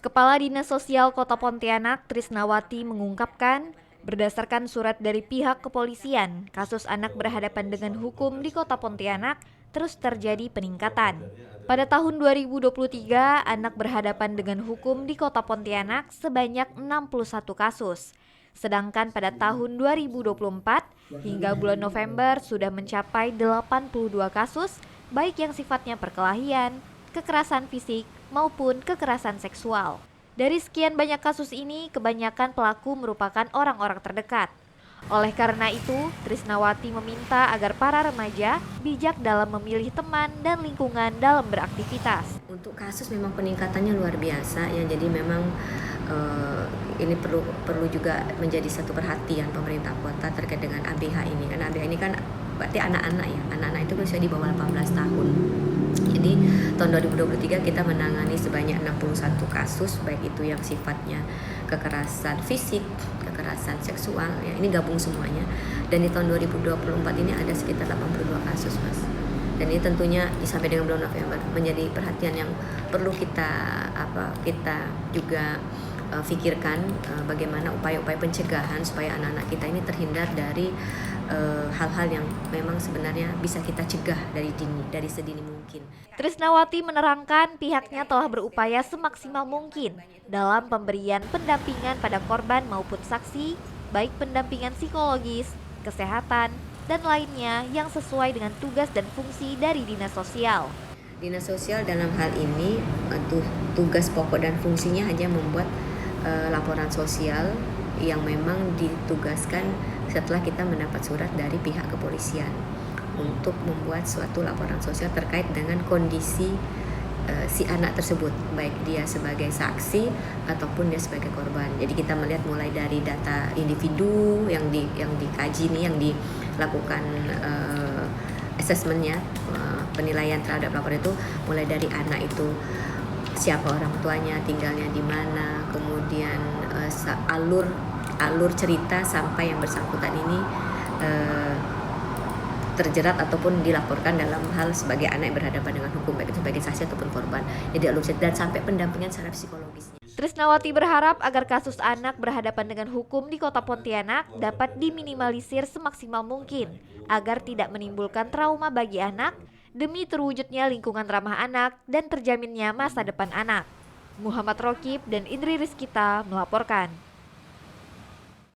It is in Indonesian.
Kepala Dinas Sosial Kota Pontianak, Trisnawati, mengungkapkan, berdasarkan surat dari pihak kepolisian, kasus anak berhadapan dengan hukum di Kota Pontianak terus terjadi peningkatan. Pada tahun 2023, anak berhadapan dengan hukum di Kota Pontianak sebanyak 61 kasus. Sedangkan pada tahun 2024 hingga bulan November sudah mencapai 82 kasus, baik yang sifatnya perkelahian, kekerasan fisik, maupun kekerasan seksual. Dari sekian banyak kasus ini, kebanyakan pelaku merupakan orang-orang terdekat. Oleh karena itu, Trisnawati meminta agar para remaja bijak dalam memilih teman dan lingkungan dalam beraktivitas. Untuk kasus memang peningkatannya luar biasa ya, jadi memang ini perlu juga menjadi satu perhatian pemerintah kota terkait dengan ABH ini. Karena ABH ini kan berarti anak-anak ya, anak-anak itu bisa di bawah 18 tahun. Jadi tahun 2023 kita menangani sebanyak 61 kasus, baik itu yang sifatnya kekerasan fisik, kekerasan seksual, ya ini gabung semuanya. Dan di tahun 2024 ini ada sekitar 82 kasus, Mas. Dan ini tentunya sampai dengan bulan November menjadi perhatian yang perlu kita juga pikirkan bagaimana upaya-upaya pencegahan supaya anak-anak kita ini terhindar dari hal-hal yang memang sebenarnya bisa kita cegah dari sedini mungkin. Trisnawati menerangkan pihaknya telah berupaya semaksimal mungkin dalam pemberian pendampingan pada korban maupun saksi, baik pendampingan psikologis, kesehatan, dan lainnya yang sesuai dengan tugas dan fungsi dari Dinas Sosial. Dinas Sosial dalam hal ini tugas pokok dan fungsinya hanya membuat laporan sosial yang memang ditugaskan setelah kita mendapat surat dari pihak kepolisian untuk membuat suatu laporan sosial terkait dengan kondisi si anak tersebut, baik dia sebagai saksi ataupun dia sebagai korban. Jadi kita melihat mulai dari data individu yang dikaji nih, yang dilakukan assessmentnya, penilaian terhadap laporan itu, mulai dari anak itu siapa orang tuanya, tinggalnya di mana, kemudian alur cerita sampai yang bersangkutan ini terjerat ataupun dilaporkan dalam hal sebagai anak yang berhadapan dengan hukum, baik itu sebagai saksi ataupun korban. Jadi alur cerita dan sampai pendampingan secara psikologis. Trisnawati berharap agar kasus anak berhadapan dengan hukum di Kota Pontianak dapat diminimalisir semaksimal mungkin agar tidak menimbulkan trauma bagi anak demi terwujudnya lingkungan ramah anak dan terjaminnya masa depan anak. Muhammad Rokib dan Indri Rizkita melaporkan.